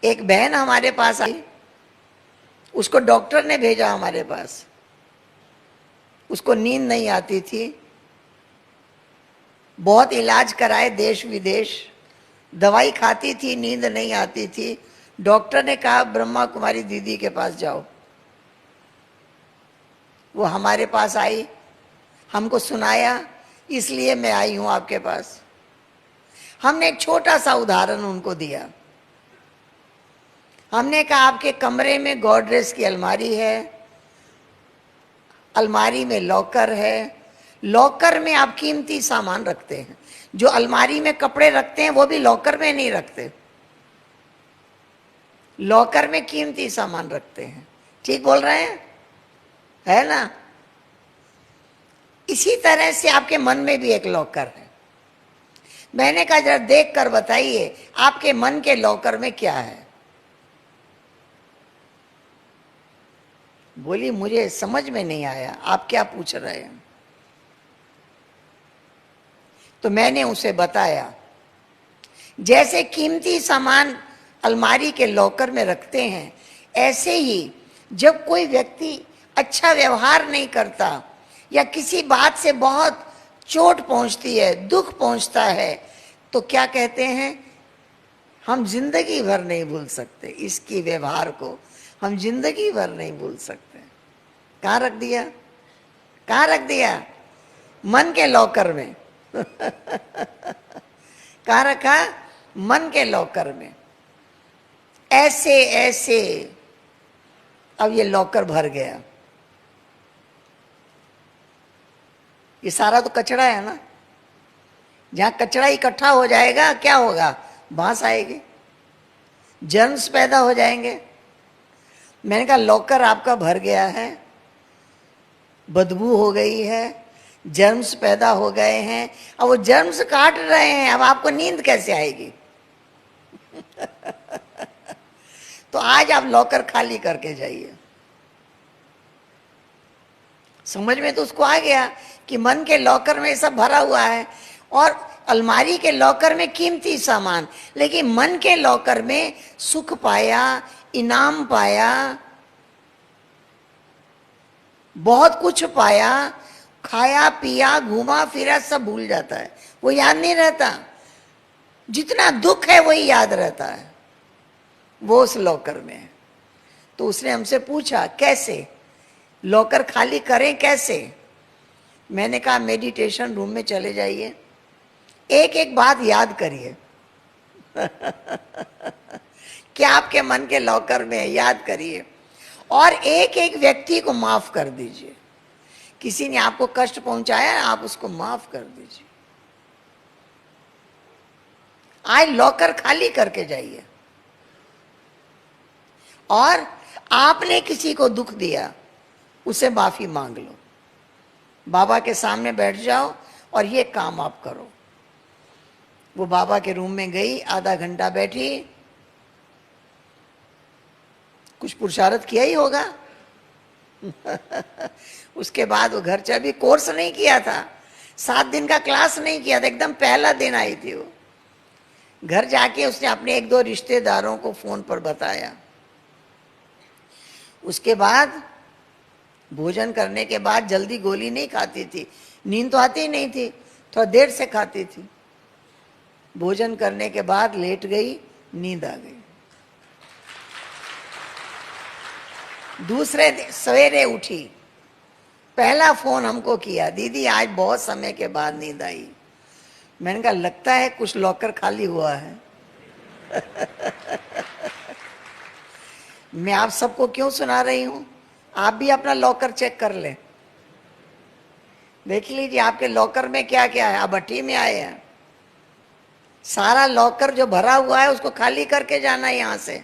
एक बहन हमारे पास आई, उसको डॉक्टर ने भेजा हमारे पास। उसको नींद नहीं आती थी, बहुत इलाज कराए देश विदेश, दवाई खाती थी, नींद नहीं आती थी। डॉक्टर ने कहा ब्रह्मा कुमारी दीदी के पास जाओ। वो हमारे पास आई, हमको सुनाया, इसलिए मैं आई हूं आपके पास। हमने एक छोटा सा उदाहरण उनको दिया। हमने कहा आपके कमरे में गॉडरेज की अलमारी है, अलमारी में लॉकर है, लॉकर में आप कीमती सामान रखते हैं। जो अलमारी में कपड़े रखते हैं वो भी लॉकर में नहीं रखते, लॉकर में कीमती सामान रखते हैं। ठीक बोल रहे हैं, है ना? इसी तरह से आपके मन में भी एक लॉकर है। मैंने कहा जरा देख कर बताइए आपके मन के लॉकर में क्या है। बोली मुझे समझ में नहीं आया, आप क्या पूछ रहे हैं? तो मैंने उसे बताया, जैसे कीमती सामान अलमारी के लॉकर में रखते हैं, ऐसे ही जब कोई व्यक्ति अच्छा व्यवहार नहीं करता या किसी बात से बहुत चोट पहुंचती है, दुख पहुंचता है, तो क्या कहते हैं? हम जिंदगी भर नहीं भूल सकते इसकी व्यवहार को, हम जिंदगी भर नहीं भूल सकते। कहाँ रख दिया? कहाँ रख दिया? मन के लॉकर में। कहाँ रखा? मन के लॉकर में। ऐसे ऐसे अब ये लॉकर भर गया। ये सारा तो कचरा है ना। जहां कचरा इकट्ठा हो जाएगा क्या होगा? बांस आएगी, जर्म्स पैदा हो जाएंगे। मैंने कहा लॉकर आपका भर गया है, बदबू हो गई है, जर्म्स पैदा हो गए हैं, अब वो जर्म्स काट रहे हैं, अब आपको नींद कैसे आएगी? तो आज आप लॉकर खाली करके जाइए। समझ में तो उसको आ गया कि मन के लॉकर में सब भरा हुआ है और अलमारी के लॉकर में कीमती सामान, लेकिन मन के लॉकर में सुख पाया, इनाम पाया, बहुत कुछ पाया, खाया पिया घूमा फिरा, सब भूल जाता है, वो याद नहीं रहता। जितना दुख है वही याद रहता है, वो उस लॉकर में है। तो उसने हमसे पूछा कैसे लॉकर खाली करें, कैसे? मैंने कहा मेडिटेशन रूम में चले जाइए, एक एक बात याद करिए। क्या आपके मन के लॉकर में है, याद करिए, और एक एक व्यक्ति को माफ कर दीजिए। किसी ने आपको कष्ट पहुंचाया, आप उसको माफ कर दीजिए। आज लॉकर खाली करके जाइए। और आपने किसी को दुख दिया, उसे माफी मांग लो, बाबा के सामने बैठ जाओ और ये काम आप करो। वो बाबा के रूम में गई, आधा घंटा बैठी, कुछ पुरुषार्थ किया ही होगा। उसके बाद वो घर चली। कोर्स नहीं किया था, 7 दिन का क्लास नहीं किया था, एकदम पहला दिन आई थी वो। घर जाके उसने अपने 1-2 रिश्तेदारों को फोन पर बताया। उसके बाद भोजन करने के बाद जल्दी गोली नहीं खाती थी, नींद तो आती ही नहीं थी, थोड़ा देर से खाती थी। भोजन करने के बाद लेट गई, नींद आ गई। दूसरे दिन सवेरे उठी, पहला फोन हमको किया, दीदी आज बहुत समय के बाद नींद आई। मैंने कहा लगता है कुछ लॉकर खाली हुआ है। मैं आप सबको क्यों सुना रही हूं? आप भी अपना लॉकर चेक कर ले, देख लीजिए आपके लॉकर में क्या क्या है। आप भट्टी में आए हैं, सारा लॉकर जो भरा हुआ है उसको खाली करके जाना है यहां से।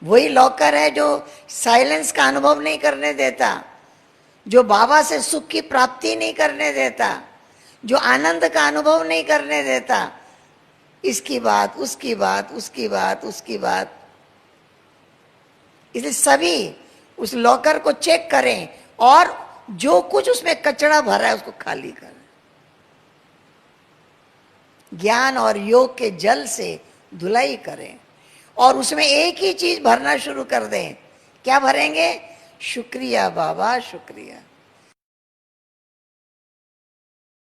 वही लॉकर है जो साइलेंस का अनुभव नहीं करने देता, जो बाबा से सुख की प्राप्ति नहीं करने देता, जो आनंद का अनुभव नहीं करने देता। इसकी बात, उसकी बात, उसकी बात, उसकी बात। इसलिए सभी उस लॉकर को चेक करें और जो कुछ उसमें कचरा भरा है उसको खाली करें। ज्ञान और योग के जल से धुलाई करें और उसमें एक ही चीज भरना शुरू कर दें। क्या भरेंगे? शुक्रिया बाबा, शुक्रिया।